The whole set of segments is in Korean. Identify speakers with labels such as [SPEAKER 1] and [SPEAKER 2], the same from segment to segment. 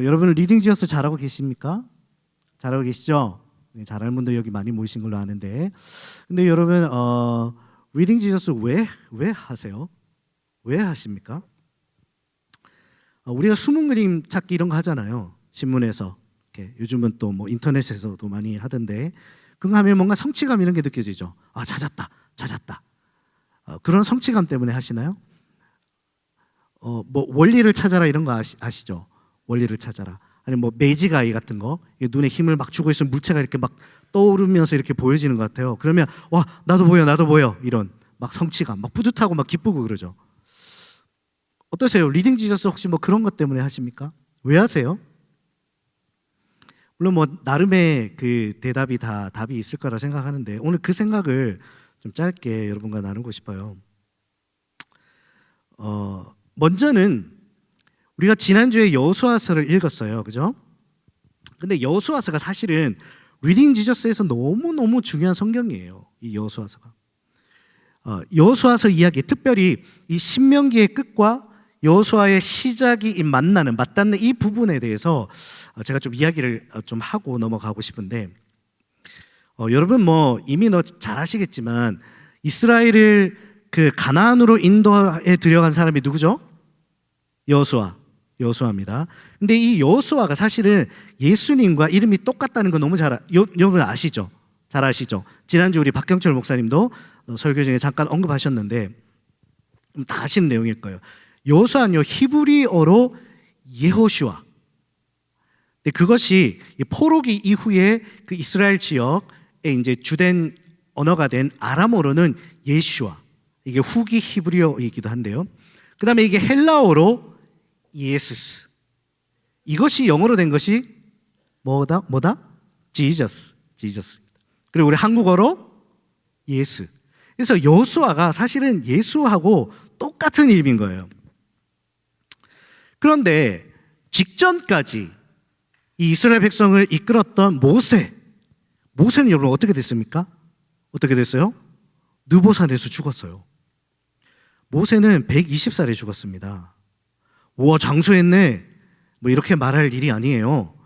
[SPEAKER 1] 여러분 리딩 지어스 잘하고 계십니까? 잘하고 계시죠? 네, 잘하는 분도 여기 많이 모이신 걸로 아는데, 근데 여러분 리딩 지어스 왜 하세요? 왜 하십니까? 우리가 수문 그림 찾기 이런 거 하잖아요. 신문에서 이렇게 요즘은 또 뭐 인터넷에서도 많이 하던데, 그거 하면 뭔가 성취감 이런 게 느껴지죠. 아, 찾았다. 그런 성취감 때문에 하시나요? 뭐 원리를 찾아라 이런 거 아시죠? 원리를 찾아라. 아니 뭐 매직 아이 같은 거, 눈에 힘을 막 주고 있으면 물체가 이렇게 막 떠오르면서 이렇게 보여지는 것 같아요. 그러면 와, 나도 보여 이런 막 성취감, 막 뿌듯하고 막 기쁘고 그러죠. 어떠세요? 리딩 지저스 혹시 뭐 그런 것 때문에 하십니까? 왜 하세요? 물론 뭐 나름의 그 대답이 다 답이 있을 거라 생각하는데, 오늘 그 생각을 좀 짧게 여러분과 나누고 싶어요. 먼저는 우리가 지난주에 여호수아서를 읽었어요. 그죠? 근데 여호수아서가 사실은 리딩 지저스에서 너무너무 중요한 성경이에요. 이 여호수아서가. 여호수아서 이야기, 특별히 이 신명기의 끝과 여호수아의 시작이 맞닿는 이 부분에 대해서 제가 좀 이야기를 좀 하고 넘어가고 싶은데, 여러분 뭐 이미 잘 아시겠지만 이스라엘을 그 가나안으로 인도해 들여간 사람이 누구죠? 여호수아입니다. 근데 이 여호수아가 사실은 예수님과 이름이 똑같다는 거 너무 여러분 아시죠? 잘 아시죠? 지난주 우리 박경철 목사님도 설교 중에 잠깐 언급하셨는데 다 아시는 내용일 거예요. 여호수아는요, 히브리어로 예호슈아. 근데 그것이 포로기 이후에 그 이스라엘 지역에 이제 주된 언어가 된 아람어로는 예슈아. 이게 후기 히브리어이기도 한데요. 그 다음에 이게 헬라어로 예수스. 이것이 영어로 된 것이 뭐다? 지저스. 그리고 우리 한국어로 예수. 그래서 여호수아가 사실은 예수하고 똑같은 이름인 거예요. 그런데 직전까지 이 이스라엘 백성을 이끌었던 모세는 여러분 어떻게 됐습니까? 어떻게 됐어요? 느보산에서 죽었어요. 모세는 120살에 죽었습니다. 우와, 장수했네, 뭐 이렇게 말할 일이 아니에요.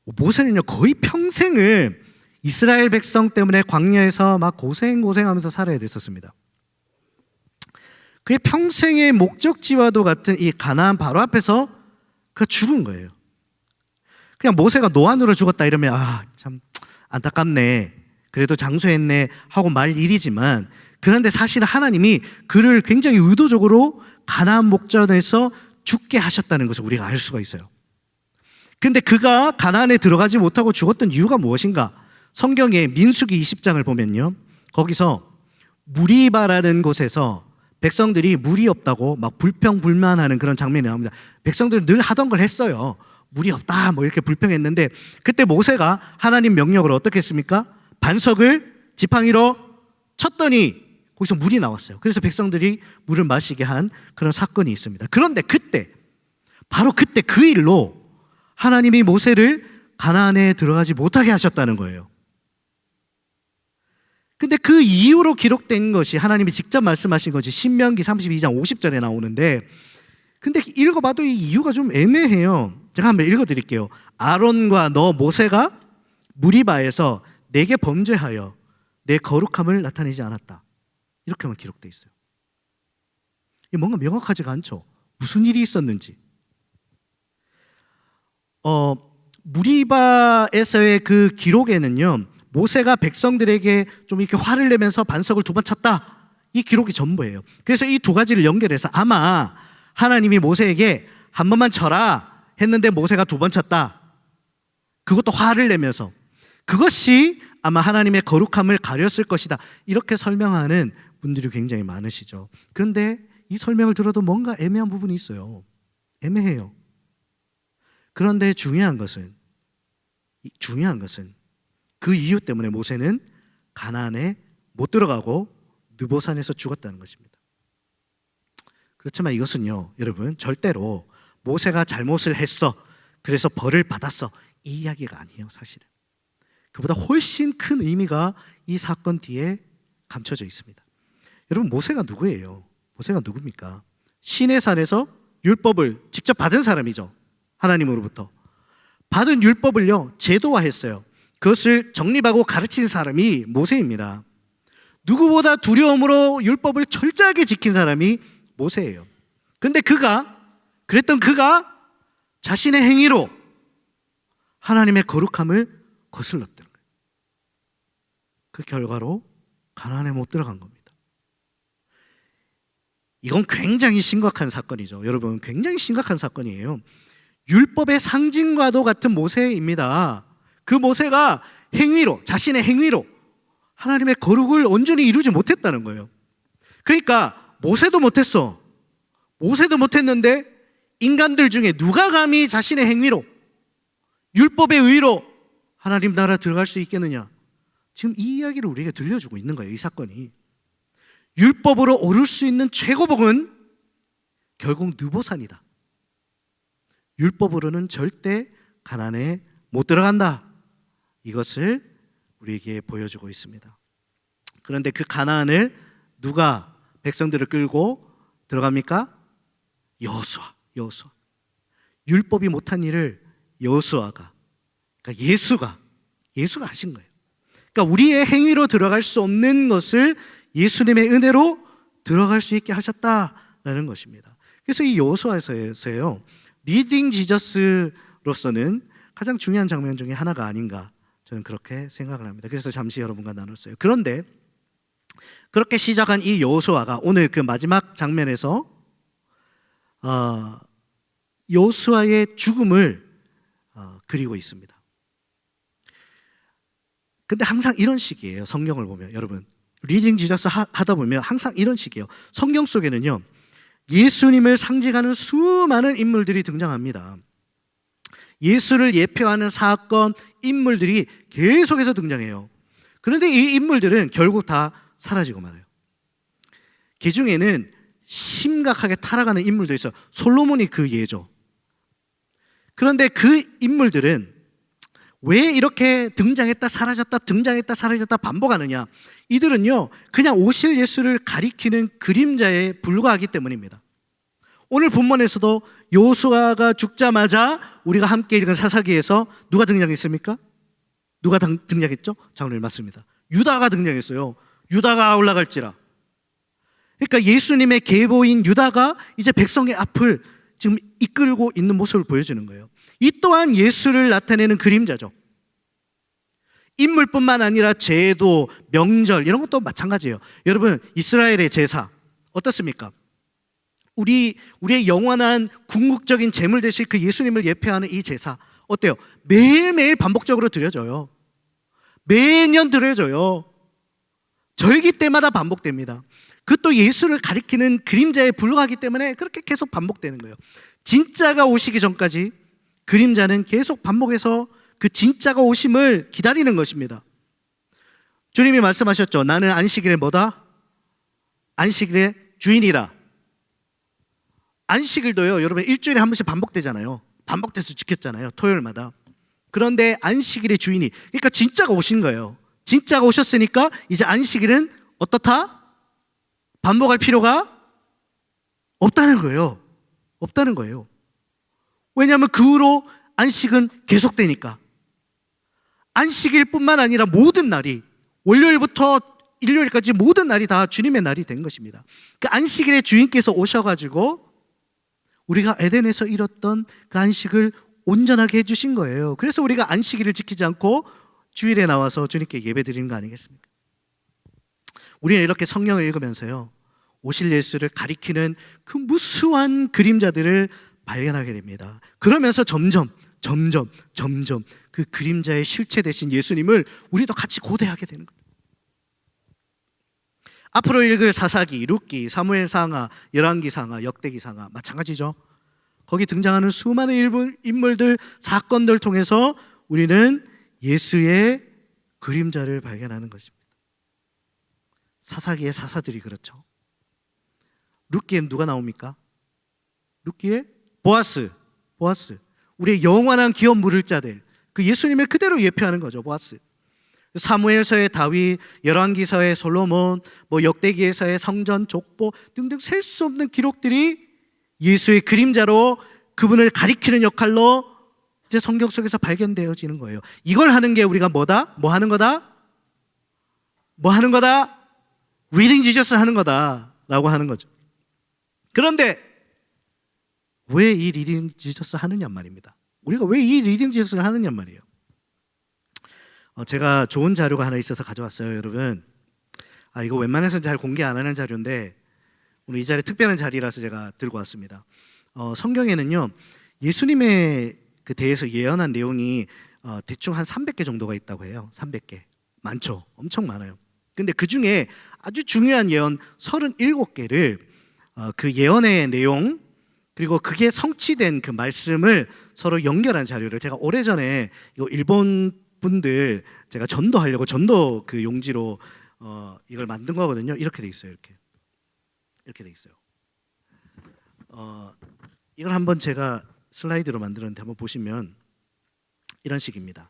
[SPEAKER 1] 모세는요, 거의 평생을 이스라엘 백성 때문에 광야에서 막 고생하면서 살아야 됐었습니다. 그의 평생의 목적지와도 같은 이 가나안 바로 앞에서 그가 죽은 거예요. 그냥 모세가 노안으로 죽었다 이러면 참 안타깝네, 그래도 장수했네 하고 말 일이지만, 그런데 사실 하나님이 그를 굉장히 의도적으로 가나안 목전에서 죽게 하셨다는 것을 우리가 알 수가 있어요. 근데 그가 가나안에 들어가지 못하고 죽었던 이유가 무엇인가? 성경의 민수기 20장을 보면요, 거기서 무리바라는 곳에서 백성들이 물이 없다고 막 불평불만하는 그런 장면이 나옵니다. 백성들은 늘 하던 걸 했어요. 물이 없다 뭐 이렇게 불평했는데, 그때 모세가 하나님 명령으로 어떻게 했습니까? 반석을 지팡이로 쳤더니 거기서 물이 나왔어요. 그래서 백성들이 물을 마시게 한 그런 사건이 있습니다. 그런데 바로 그때 그 일로 하나님이 모세를 가나안에 들어가지 못하게 하셨다는 거예요. 근데 그 이후로 기록된 것이, 하나님이 직접 말씀하신 것이 신명기 32장 50절에 나오는데, 근데 읽어봐도 이 이유가 좀 애매해요. 제가 한번 읽어드릴게요. 아론과 너 모세가 무리바에서 내게 범죄하여 내 거룩함을 나타내지 않았다, 이렇게만 기록되어 있어요. 이게 뭔가 명확하지가 않죠. 무슨 일이 있었는지. 무리바에서의 그 기록에는요, 모세가 백성들에게 좀 이렇게 화를 내면서 반석을 2번 쳤다, 이 기록이 전부예요. 그래서 이 두 가지를 연결해서 아마 하나님이 모세에게 한 번만 쳐라 했는데 모세가 2번 쳤다, 그것도 화를 내면서, 그것이 아마 하나님의 거룩함을 가렸을 것이다, 이렇게 설명하는 분들이 굉장히 많으시죠. 그런데 이 설명을 들어도 뭔가 애매한 부분이 있어요. 애매해요. 그런데 중요한 것은 그 이유 때문에 모세는 가나안에 못 들어가고 느보산에서 죽었다는 것입니다. 그렇지만 이것은요, 여러분, 절대로 모세가 잘못을 했어, 그래서 벌을 받았어, 이 이야기가 아니에요. 사실은 그보다 훨씬 큰 의미가 이 사건 뒤에 감춰져 있습니다. 여러분, 모세가 누구예요? 모세가 누굽니까? 시내산에서 율법을 직접 받은 사람이죠. 하나님으로부터 받은 율법을요 제도화했어요. 그것을 정립하고 가르친 사람이 모세입니다. 누구보다 두려움으로 율법을 철저하게 지킨 사람이 모세예요. 근데 그가 자신의 행위로 하나님의 거룩함을 거슬렀던 거예요. 그 결과로 가나안에 못 들어간 겁니다. 이건 굉장히 심각한 사건이죠. 여러분, 굉장히 심각한 사건이에요. 율법의 상징과도 같은 모세입니다. 그 모세가 자신의 행위로 하나님의 거룩을 온전히 이루지 못했다는 거예요. 그러니까 모세도 못했는데 인간들 중에 누가 감히 자신의 행위로 율법의 의로 하나님 나라 들어갈 수 있겠느냐? 지금 이 이야기를 우리에게 들려주고 있는 거예요. 이 사건이. 율법으로 오를 수 있는 최고복은 결국 느보산이다. 율법으로는 절대 가나안에 못 들어간다. 이것을 우리에게 보여주고 있습니다. 그런데 그 가나안을 누가 백성들을 끌고 들어갑니까? 여호수아. 율법이 못한 일을 여호수아가, 그러니까 예수가 하신 거예요. 그러니까 우리의 행위로 들어갈 수 없는 것을 예수님의 은혜로 들어갈 수 있게 하셨다라는 것입니다. 그래서 이 여호수아에서요 리딩 지저스로서는 가장 중요한 장면 중에 하나가 아닌가, 저는 그렇게 생각을 합니다. 그래서 잠시 여러분과 나눴어요. 그런데 그렇게 시작한 이 여호수아가 오늘 그 마지막 장면에서 여호수아의 죽음을 그리고 있습니다. 근데 항상 이런 식이에요. 성경을 보면 여러분, 리딩 지저스 하다 보면 항상 이런 식이에요. 성경 속에는요 예수님을 상징하는 수많은 인물들이 등장합니다. 예수를 예표하는 사건, 인물들이 계속해서 등장해요. 그런데 이 인물들은 결국 다 사라지고 말아요. 그 중에는 심각하게 타락하는 인물도 있어요. 솔로몬이 그 예죠. 그런데 그 인물들은 왜 이렇게 등장했다 사라졌다 반복하느냐? 이들은요 그냥 오실 예수를 가리키는 그림자에 불과하기 때문입니다. 오늘 본문에서도 여호수아가 죽자마자 우리가 함께 읽은 사사기에서 누가 등장했습니까? 누가 등장했죠? 장로님 맞습니다. 유다가 등장했어요. 유다가 올라갈지라. 그러니까 예수님의 계보인 유다가 이제 백성의 앞을 지금 이끌고 있는 모습을 보여주는 거예요. 이 또한 예수를 나타내는 그림자죠. 인물뿐만 아니라 제도, 명절 이런 것도 마찬가지예요. 여러분, 이스라엘의 제사 어떻습니까? 우리의 영원한 궁극적인 제물 대신 그 예수님을 예표하는 이 제사 어때요? 매일매일 반복적으로 드려져요. 매년 드려져요. 절기 때마다 반복됩니다. 그것도 예수를 가리키는 그림자에 불과하기 때문에 그렇게 계속 반복되는 거예요. 진짜가 오시기 전까지 그림자는 계속 반복해서 그 진짜가 오심을 기다리는 것입니다. 주님이 말씀하셨죠. 나는 안식일의 뭐다? 안식일의 주인이다. 안식일도요 여러분 일주일에 한 번씩 반복되잖아요. 반복돼서 지켰잖아요. 토요일마다. 그런데 안식일의 주인이, 그러니까 진짜가 오신 거예요. 진짜가 오셨으니까 이제 안식일은 어떻다? 반복할 필요가 없다는 거예요. 없다는 거예요. 왜냐하면 그 후로 안식은 계속되니까. 안식일뿐만 아니라 모든 날이, 월요일부터 일요일까지 모든 날이 다 주님의 날이 된 것입니다. 그 안식일의 주인께서 오셔가지고 우리가 에덴에서 잃었던 그 안식을 온전하게 해주신 거예요. 그래서 우리가 안식일을 지키지 않고 주일에 나와서 주님께 예배 드리는 거 아니겠습니까? 우리는 이렇게 성경을 읽으면서요 오실 예수를 가리키는 그 무수한 그림자들을 발견하게 됩니다. 그러면서 점점 그 그림자의 실체 되신 예수님을 우리도 같이 고대하게 되는 거예요. 앞으로 읽을 사사기, 룻기, 사무엘 상하, 열왕기 상하, 역대기 상하 마찬가지죠. 거기 등장하는 수많은 인물들, 사건들 통해서 우리는 예수의 그림자를 발견하는 것입니다. 사사기의 사사들이 그렇죠. 룻기엔 누가 나옵니까? 룻기에 보아스. 우리의 영원한 기업 물을 자들, 그 예수님을 그대로 예표하는 거죠. 보아스. 사무엘서의 다윗, 열왕기서의 솔로몬, 역대기에서의 성전 족보 등등 셀 수 없는 기록들이 예수의 그림자로 그분을 가리키는 역할로 이제 성경 속에서 발견되어지는 거예요. 이걸 하는 게 우리가 뭐다? 뭐 하는 거다? 뭐 하는 거다? Reading Jesus 하는 거다 라고 하는 거죠. 그런데 왜 이 Reading Jesus 하느냐 말입니다. 우리가 왜 이 Reading Jesus를 하느냐 말이에요. 제가 좋은 자료가 하나 있어서 가져왔어요, 여러분. 이거 웬만해서는 잘 공개 안 하는 자료인데 오늘 이 자리 특별한 자리라서 제가 들고 왔습니다. 성경에는요, 예수님의 그 대해서 예언한 내용이 대충 한 300개 정도가 있다고 해요. 300개. 많죠. 엄청 많아요. 근데 그 중에 아주 중요한 예언 37개를 그 예언의 내용 그리고 그게 성취된 그 말씀을 서로 연결한 자료를 제가 오래전에 이거 일본 분들 제가 전도하려고 전도 그 용지로 이걸 만든 거거든요. 이렇게 돼 있어요. 이렇게 돼 있어요. 이걸 한번 제가 슬라이드로 만들었는데 한번 보시면 이런 식입니다.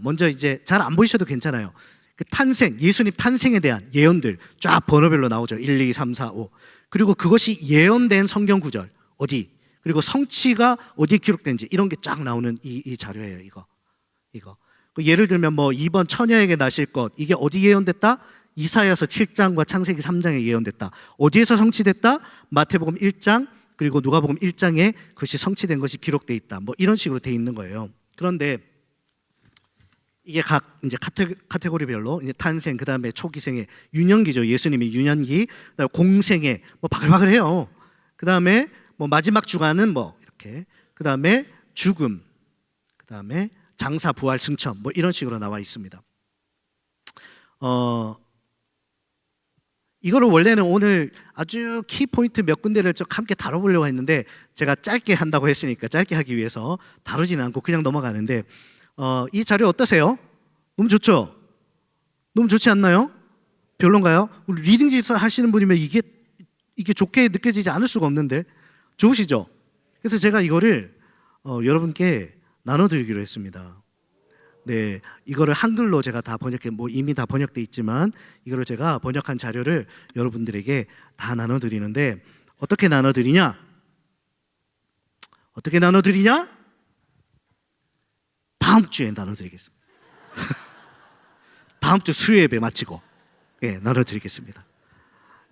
[SPEAKER 1] 먼저 이제 잘 안 보이셔도 괜찮아요. 그 탄생, 예수님 탄생에 대한 예언들 쫙 번호별로 나오죠. 1, 2, 3, 4, 5. 그리고 그것이 예언된 성경 구절 어디, 그리고 성취가 어디에 기록된지 이런 게 쫙 나오는 이 자료예요. 이거. 예를 들면 뭐 2번 처녀에게 나실 것, 이게 어디 예언됐다? 이사야서 7장과 창세기 3장에 예언됐다. 어디에서 성취됐다? 마태복음 1장 그리고 누가복음 1장에 그것이 성취된 것이 기록돼 있다. 뭐 이런 식으로 돼 있는 거예요. 그런데 이게 각 이제 카테고리별로 이제 탄생, 그 다음에 초기생애, 유년기죠. 예수님이 유년기, 그다음에 공생애, 뭐 바글바글해요. 그 다음에 뭐 마지막 주간은 뭐 이렇게, 그 다음에 죽음, 그 다음에 장사, 부활, 승천, 뭐 이런 식으로 나와 있습니다. 이거를 원래는 오늘 아주 키 포인트 몇 군데를 좀 함께 다뤄보려고 했는데 제가 짧게 한다고 했으니까 짧게 하기 위해서 다루지는 않고 그냥 넘어가는데. 이 자료 어떠세요? 너무 좋죠? 너무 좋지 않나요? 별론가요? 우리 리딩 지수 하시는 분이면 이게 좋게 느껴지지 않을 수가 없는데 좋으시죠? 그래서 제가 이거를 여러분께 나눠드리기로 했습니다. 네, 이거를 한글로 제가 다 번역해, 뭐 이미 다 번역돼 있지만 이거를 제가 번역한 자료를 여러분들에게 다 나눠드리는데 어떻게 나눠드리냐? 다음 주에 나눠드리겠습니다. 다음 주 수요 예배 마치고 나눠드리겠습니다.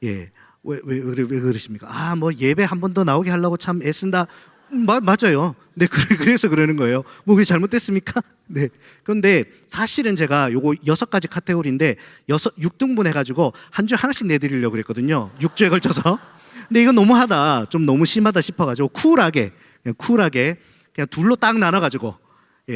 [SPEAKER 1] 왜 그러십니까? 뭐 예배 한 번 더 나오게 하려고 참 애쓴다. 맞아요. 네, 그래서 그러는 거예요. 뭐 그게 잘못됐습니까? 네. 그런데 사실은 제가 요거 6가지 카테고리인데 6등분 해가지고 한 주에 하나씩 내드리려고 그랬거든요. 6주에 걸쳐서. 근데 이건 너무하다. 좀 너무 심하다 싶어가지고 쿨하게 그냥 둘로 딱 나눠가지고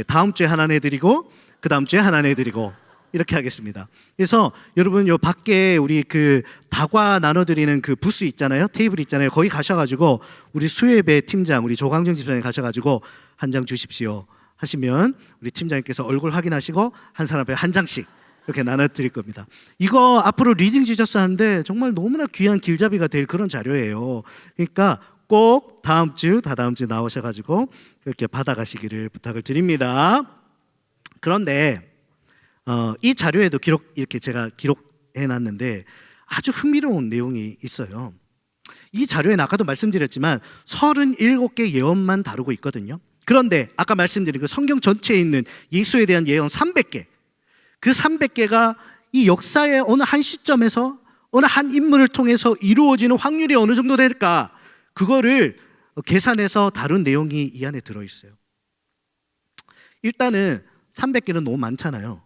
[SPEAKER 1] 다음 주에 하나 내드리고 그 다음 주에 하나 내드리고 이렇게 하겠습니다. 그래서 여러분 요 밖에 우리 그 다과 나눠드리는 그 부스 있잖아요. 테이블 있잖아요. 거기 가셔가지고 우리 수예배 팀장 우리 조광정 집사님 가셔가지고 한 장 주십시오 하시면 우리 팀장님께서 얼굴 확인하시고 한 사람에 한 장씩 이렇게 나눠드릴 겁니다. 이거 앞으로 리딩 지저스 하는데 정말 너무나 귀한 길잡이가 될 그런 자료예요. 그러니까 꼭 다음 주 나오셔가지고 이렇게 받아가시기를 부탁을 드립니다. 그런데 이 자료에도 이렇게 제가 기록해놨는데 아주 흥미로운 내용이 있어요. 이 자료에는 아까도 말씀드렸지만 37개 예언만 다루고 있거든요. 그런데 아까 말씀드린 그 성경 전체에 있는 예수에 대한 예언 300개, 그 300개가 이 역사의 어느 한 시점에서 어느 한 인물을 통해서 이루어지는 확률이 어느 정도 될까, 그거를 계산해서 다룬 내용이 이 안에 들어있어요. 일단은 300개는 너무 많잖아요.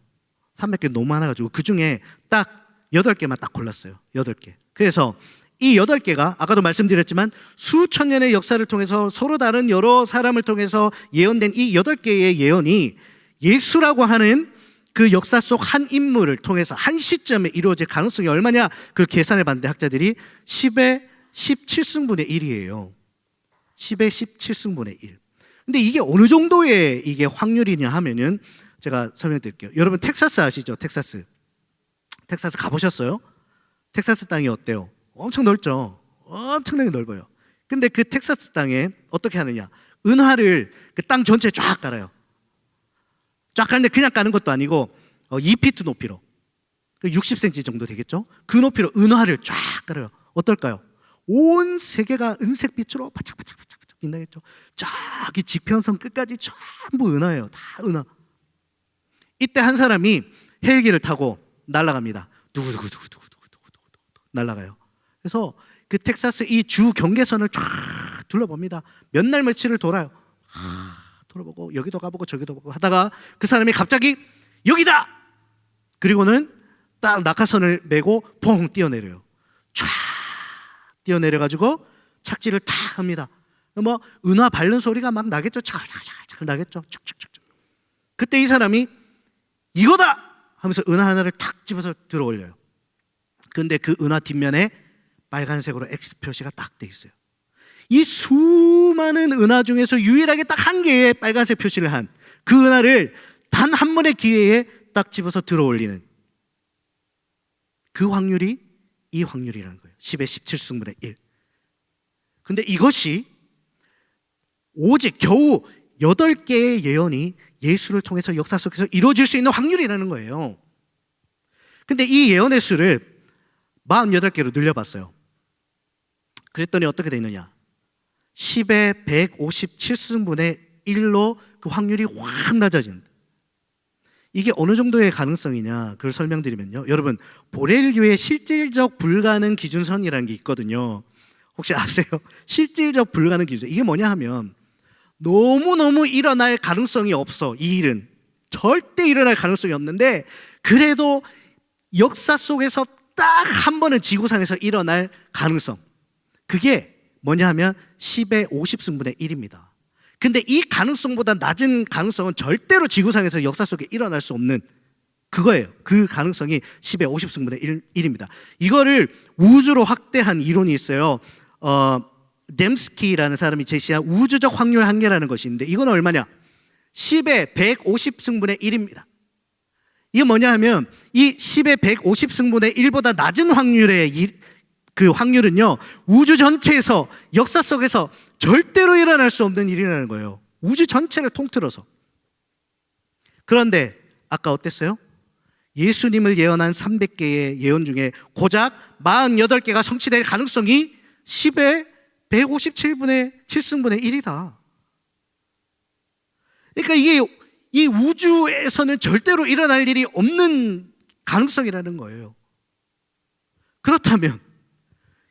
[SPEAKER 1] 300개 너무 많아가지고 그 중에 딱 8개만 딱 골랐어요. 8개. 그래서 이 8개가 아까도 말씀드렸지만 수천 년의 역사를 통해서 서로 다른 여러 사람을 통해서 예언된 이 8개의 예언이 예수라고 하는 그 역사 속 한 인물을 통해서 한 시점에 이루어질 가능성이 얼마냐, 그걸 계산해 봤는데 학자들이 10의 17승분의 1이에요. 10의 17승분의 1. 근데 이게 어느 정도의 이게 확률이냐 하면은 제가 설명드릴게요. 여러분 텍사스 아시죠? 텍사스 가보셨어요? 텍사스 땅이 어때요? 엄청 넓죠? 엄청나게 넓어요. 근데 그 텍사스 땅에 어떻게 하느냐, 은화를 그 땅 전체에 쫙 깔아요. 쫙 깔는데 그냥 까는 것도 아니고 2피트 높이로, 그 60cm 정도 되겠죠? 그 높이로 은화를 쫙 깔아요. 어떨까요? 온 세계가 은색빛으로 바짝바짝 빛나겠죠. 저기 지평선 끝까지 전부 은하예요. 다 은하. 이때 한 사람이 헬기를 타고 날아갑니다. 두구두구두구두구두구두구 날아가요. 그래서 그 텍사스 이 주 경계선을 쫙 둘러봅니다. 몇 날 며칠을 돌아요. 돌아보고 여기도 가보고 저기도 보고 하다가 그 사람이 갑자기 여기다! 그리고는 딱 낙하선을 메고 퐁 뛰어내려요. 쫙 뛰어내려가지고 착지를 탁 합니다. 뭐 은하 밟는 소리가 막 나겠죠. 차글차글 나겠죠. 착착착. 그때 이 사람이 이거다! 하면서 은하 하나를 탁 집어서 들어 올려요. 근데 그 은하 뒷면에 빨간색으로 X 표시가 딱 돼 있어요. 이 수많은 은하 중에서 유일하게 딱 한 개의 빨간색 표시를 한 그 은하를 단 한 번의 기회에 딱 집어서 들어 올리는 그 확률이 이 확률이라는 거예요. 10의 17승분의 1. 근데 이것이 오직 겨우 8개의 예언이 예수를 통해서 역사 속에서 이루어질 수 있는 확률이라는 거예요. 근데 이 예언의 수를 48개로 늘려봤어요. 그랬더니 어떻게 되느냐? 10의 157승분의 1로 그 확률이 확 낮아진다. 이게 어느 정도의 가능성이냐 그걸 설명드리면요, 여러분 보렐류의 실질적 불가능 기준선이라는 게 있거든요. 혹시 아세요? 실질적 불가능 기준, 이게 뭐냐 하면 너무너무 일어날 가능성이 없어. 이 일은 절대 일어날 가능성이 없는데 그래도 역사 속에서 딱 한 번은 지구상에서 일어날 가능성, 그게 뭐냐 하면 10의 50승분의 1입니다. 근데 이 가능성보다 낮은 가능성은 절대로 지구상에서 역사 속에 일어날 수 없는 그거예요. 그 가능성이 10의 50승분의 1입니다. 이거를 우주로 확대한 이론이 있어요. 뎀스키라는 사람이 제시한 우주적 확률 한계라는 것이 있는데 이건 얼마냐? 10의 150승분의 1입니다. 이게 뭐냐 하면 이 10의 150승분의 1보다 낮은 확률의 그 확률은요, 우주 전체에서 역사 속에서 절대로 일어날 수 없는 일이라는 거예요. 우주 전체를 통틀어서. 그런데 아까 어땠어요? 예수님을 예언한 300개의 예언 중에 고작 48개가 성취될 가능성이 10의 157분의 7승분의 1이다. 그러니까 이게 이 우주에서는 절대로 일어날 일이 없는 가능성이라는 거예요. 그렇다면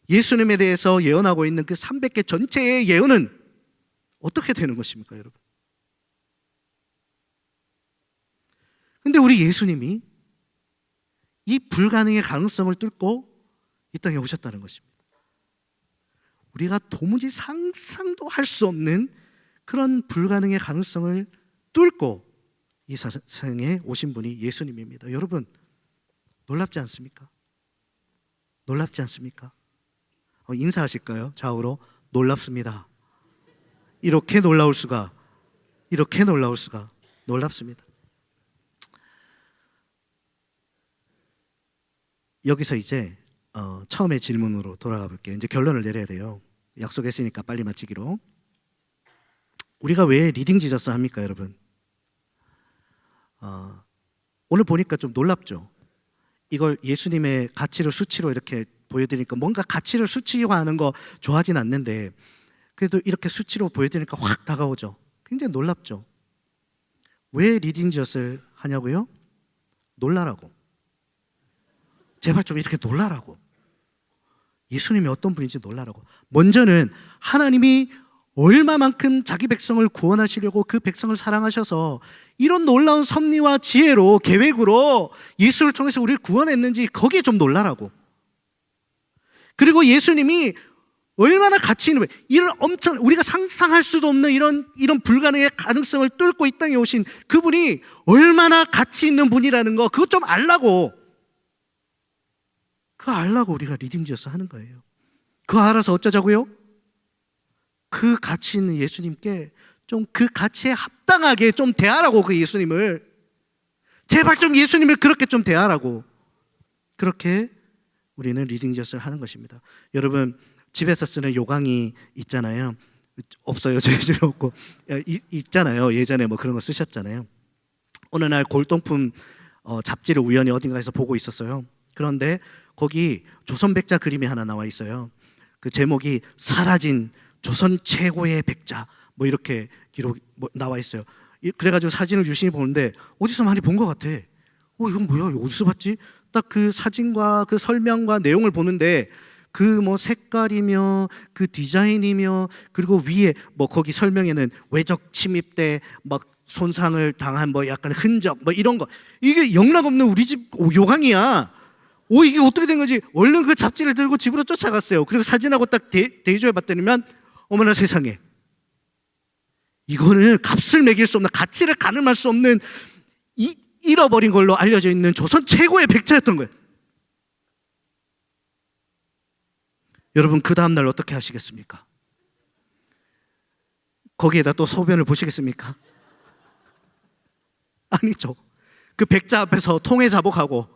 [SPEAKER 1] 예수님에 대해서 예언하고 있는 그 300개 전체의 예언은 어떻게 되는 것입니까, 여러분? 근데 우리 예수님이 이 불가능의 가능성을 뚫고 이 땅에 오셨다는 것입니다. 우리가 도무지 상상도 할 수 없는 그런 불가능의 가능성을 뚫고 이 세상에 오신 분이 예수님입니다. 여러분, 놀랍지 않습니까? 놀랍지 않습니까? 인사하실까요? 좌우로. 놀랍습니다. 이렇게 놀라울 수가, 이렇게 놀라울 수가. 놀랍습니다. 여기서 이제 처음의 질문으로 돌아가 볼게요. 이제 결론을 내려야 돼요. 약속했으니까 빨리 마치기로. 우리가 왜 리딩 지저스 합니까, 여러분? 오늘 보니까 좀 놀랍죠? 이걸 예수님의 가치를 수치로 이렇게 보여드리니까 뭔가 가치를 수치화하는 거 좋아하진 않는데 그래도 이렇게 수치로 보여드리니까 확 다가오죠. 굉장히 놀랍죠? 왜 리딩 지저스를 하냐고요? 놀라라고. 제발 좀 이렇게 놀라라고. 예수님이 어떤 분인지 놀라라고. 먼저는 하나님이 얼마만큼 자기 백성을 구원하시려고 그 백성을 사랑하셔서 이런 놀라운 섭리와 지혜로, 계획으로 예수를 통해서 우리를 구원했는지 거기에 좀 놀라라고. 그리고 예수님이 얼마나 가치 있는, 이런 엄청 우리가 상상할 수도 없는 이런 불가능의 가능성을 뚫고 이 땅에 오신 그분이 얼마나 가치 있는 분이라는 거, 그것 좀 알라고. 그거 알라고 우리가 리딩 지어서 하는 거예요. 그거 알아서 어쩌자고요? 그 가치 있는 예수님께 좀 그 가치에 합당하게 좀 대하라고. 그 예수님을 제발 좀 예수님을 그렇게 좀 대하라고. 그렇게 우리는 리딩 지어스를 하는 것입니다. 여러분, 집에서 쓰는 요강이 있잖아요. 없어요. 저희 집에 없고. 있잖아요. 예전에 뭐 그런 거 쓰셨잖아요. 어느 날 골동품 잡지를 우연히 어딘가에서 보고 있었어요. 그런데 거기 조선백자 그림이 하나 나와 있어요. 그 제목이 사라진 조선 최고의 백자 뭐 이렇게 기록 나와 있어요. 그래가지고 사진을 유심히 보는데 어디서 많이 본 것 같아. 이건 뭐야? 이거 어디서 봤지? 딱 그 사진과 그 설명과 내용을 보는데 그 뭐 색깔이며 그 디자인이며 그리고 위에 뭐 거기 설명에는 외적 침입 때 막 손상을 당한 뭐 약간 흔적 뭐 이런 거, 이게 영락없는 우리 집 요강이야. 이게 어떻게 된 거지? 얼른 그 잡지를 들고 집으로 쫓아갔어요. 그리고 사진하고 딱 대조해 봤더니만 어머나 세상에, 이거는 값을 매길 수 없는, 가치를 가늠할 수 없는 잃어버린 걸로 알려져 있는 조선 최고의 백자였던 거예요. 여러분, 그 다음날 어떻게 하시겠습니까? 거기에다 또 소변을 보시겠습니까? 아니죠. 그 백자 앞에서 통해 자복하고,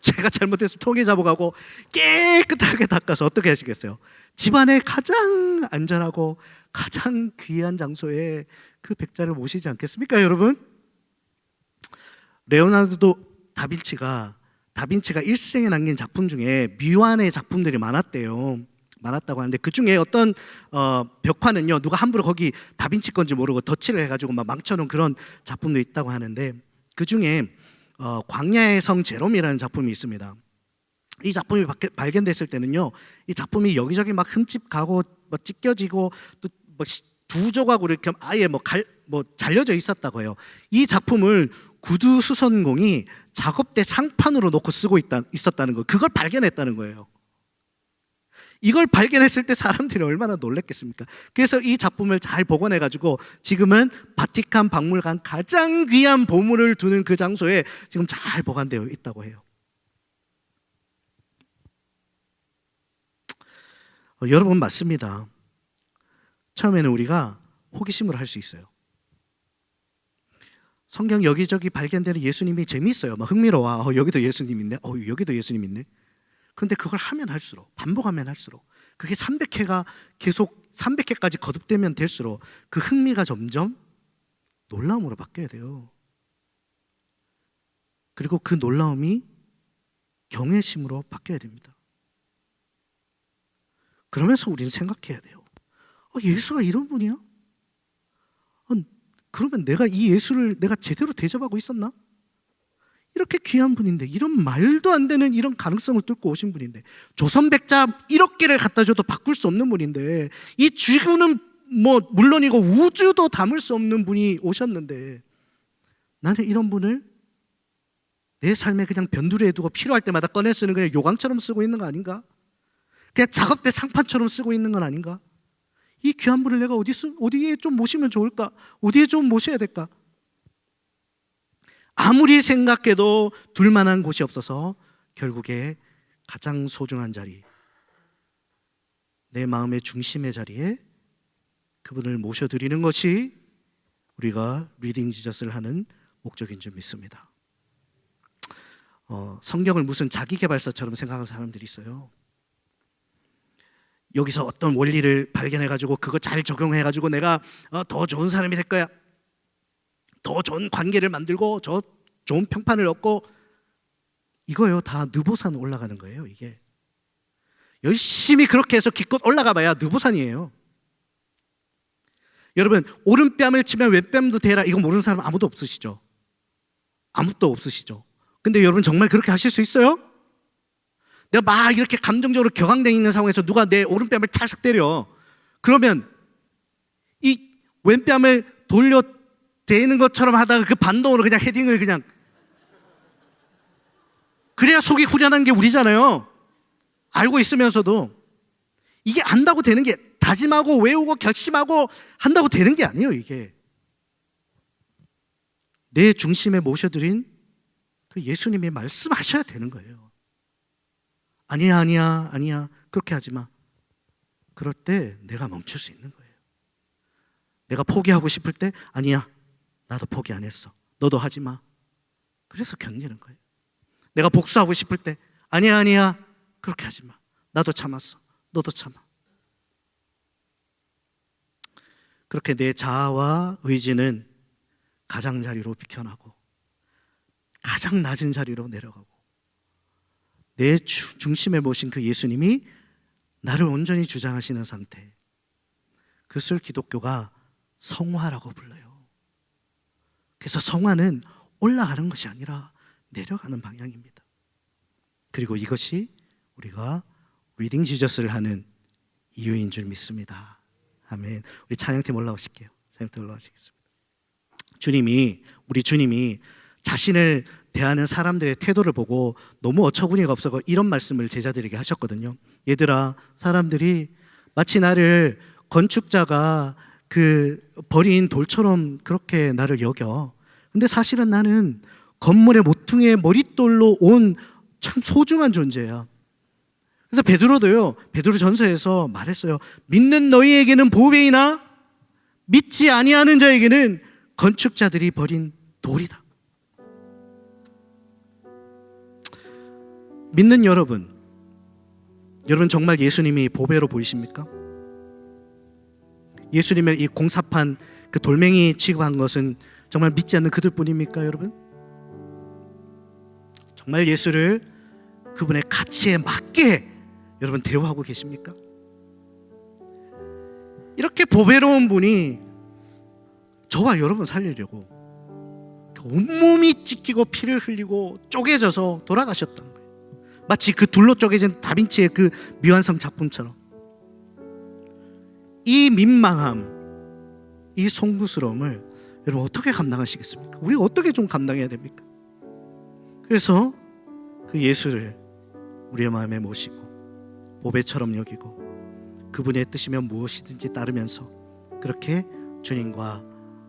[SPEAKER 1] 제가 잘못했으면 통해 자복하고 깨끗하게 닦아서 어떻게 하시겠어요? 집안의 가장 안전하고 가장 귀한 장소에 그 백자를 모시지 않겠습니까, 여러분? 레오나르도 다빈치가 일생에 남긴 작품 중에 미완의 작품들이 많았다고 하는데, 그 중에 어떤 벽화는요, 누가 함부로 거기 다빈치 건지 모르고 덧칠을 해가지고 막 망쳐놓은 그런 작품도 있다고 하는데, 그 중에 광야의 성 제롬이라는 작품이 있습니다. 이 작품이 발견됐을 때는요, 이 작품이 여기저기 막 흠집 가고 뭐 찢겨지고 또 뭐 두 조각으로 이렇게 아예 뭐 잘려져 있었다고 해요. 이 작품을 구두 수선공이 작업대 상판으로 놓고 쓰고 있었다는 거, 그걸 발견했다는 거예요. 이걸 발견했을 때 사람들이 얼마나 놀랐겠습니까? 그래서 이 작품을 잘 복원해가지고 지금은 바티칸 박물관 가장 귀한 보물을 두는 그 장소에 지금 잘 보관되어 있다고 해요. 여러분, 맞습니다. 처음에는 우리가 호기심으로 할 수 있어요. 성경 여기저기 발견되는 예수님이 재미있어요. 막 흥미로워. 여기도 예수님 있네. 여기도 예수님 있네. 근데 그걸 하면 할수록, 반복하면 할수록, 그게 300회가 계속 300회까지 거듭되면 될수록 그 흥미가 점점 놀라움으로 바뀌어야 돼요. 그리고 그 놀라움이 경외심으로 바뀌어야 됩니다. 그러면서 우리는 생각해야 돼요. 예수가 이런 분이야? 그러면 내가 이 예수를 내가 제대로 대접하고 있었나? 이렇게 귀한 분인데, 이런 말도 안 되는 이런 가능성을 뚫고 오신 분인데, 조선 백자 1억 개를 갖다 줘도 바꿀 수 없는 분인데, 이 지구는 뭐 물론이고 우주도 담을 수 없는 분이 오셨는데, 나는 이런 분을 내 삶에 그냥 변두리에 두고 필요할 때마다 꺼내 쓰는 그냥 요강처럼 쓰고 있는 거 아닌가? 그냥 작업대 상판처럼 쓰고 있는 건 아닌가? 이 귀한 분을 내가 어디에 좀 모시면 좋을까? 어디에 좀 모셔야 될까? 아무리 생각해도 둘만한 곳이 없어서 결국에 가장 소중한 자리, 내 마음의 중심의 자리에 그분을 모셔드리는 것이 우리가 리딩 지저스를 하는 목적인 줄 믿습니다. 성경을 무슨 자기계발서처럼 생각하는 사람들이 있어요. 여기서 어떤 원리를 발견해가지고 그거 잘 적용해가지고 내가 더 좋은 사람이 될 거야, 더 좋은 관계를 만들고 저 좋은 평판을 얻고, 이거요 다 느보산 올라가는 거예요. 이게 열심히 그렇게 해서 기껏 올라가 봐야 느보산이에요. 여러분, 오른뺨을 치면 왼뺨도 대라, 이거 모르는 사람 아무도 없으시죠? 아무도 없으시죠? 근데 여러분, 정말 그렇게 하실 수 있어요? 내가 막 이렇게 감정적으로 격앙돼 있는 상황에서 누가 내 오른뺨을 찰싹 때려, 그러면 이 왼뺨을 돌려 대는 것처럼 하다가 그 반동으로 그냥 헤딩을 그냥, 그래야 속이 후련한 게 우리잖아요. 알고 있으면서도. 이게 안다고 되는 게, 다짐하고 외우고 결심하고 한다고 되는 게 아니에요. 이게 내 중심에 모셔드린 그 예수님이 말씀하셔야 되는 거예요. 아니야 그렇게 하지 마. 그럴 때 내가 멈출 수 있는 거예요. 내가 포기하고 싶을 때, 아니야 나도 포기 안 했어, 너도 하지 마. 그래서 견디는 거예요. 내가 복수하고 싶을 때, 아니야 그렇게 하지 마, 나도 참았어, 너도 참아. 그렇게 내 자아와 의지는 가장자리로 비켜나고 가장 낮은 자리로 내려가고, 내 중심에 모신 그 예수님이 나를 온전히 주장하시는 상태, 그것을 기독교가 성화라고 불러요. 그래서 성화는 올라가는 것이 아니라 내려가는 방향입니다. 그리고 이것이 우리가 리딩 지저스를 하는 이유인 줄 믿습니다. 아멘. 우리 찬양팀 올라오실게요. 찬양팀 올라오시겠습니다. 우리 주님이 자신을 대하는 사람들의 태도를 보고 너무 어처구니가 없어서 이런 말씀을 제자들에게 하셨거든요. 얘들아, 사람들이 마치 나를 건축자가 그 버린 돌처럼 그렇게 나를 여겨. 근데 사실은 나는 건물의 모퉁이의 머릿돌로 온 참 소중한 존재야. 그래서 베드로 전서에서 말했어요. 믿는 너희에게는 보배이나 믿지 아니하는 자에게는 건축자들이 버린 돌이다. 믿는 여러분 정말 예수님이 보배로 보이십니까? 예수님을 이 공사판 그 돌멩이 취급한 것은 정말 믿지 않는 그들뿐입니까, 여러분? 정말 예수를 그분의 가치에 맞게 여러분 대우하고 계십니까? 이렇게 보배로운 분이 저와 여러분 살리려고 온몸이 찢기고 피를 흘리고 쪼개져서 돌아가셨던 거예요. 마치 그 둘로 쪼개진 다빈치의 그 미완성 작품처럼. 이 민망함, 이 송구스러움을 여러분 어떻게 감당하시겠습니까? 우리가 어떻게 좀 감당해야 됩니까? 그래서 그 예수를 우리의 마음에 모시고 보배처럼 여기고 그분의 뜻이면 무엇이든지 따르면서 그렇게 주님과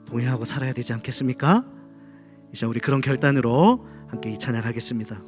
[SPEAKER 1] 동행하고 살아야 되지 않겠습니까? 이제 우리 그런 결단으로 함께 이 찬양하겠습니다.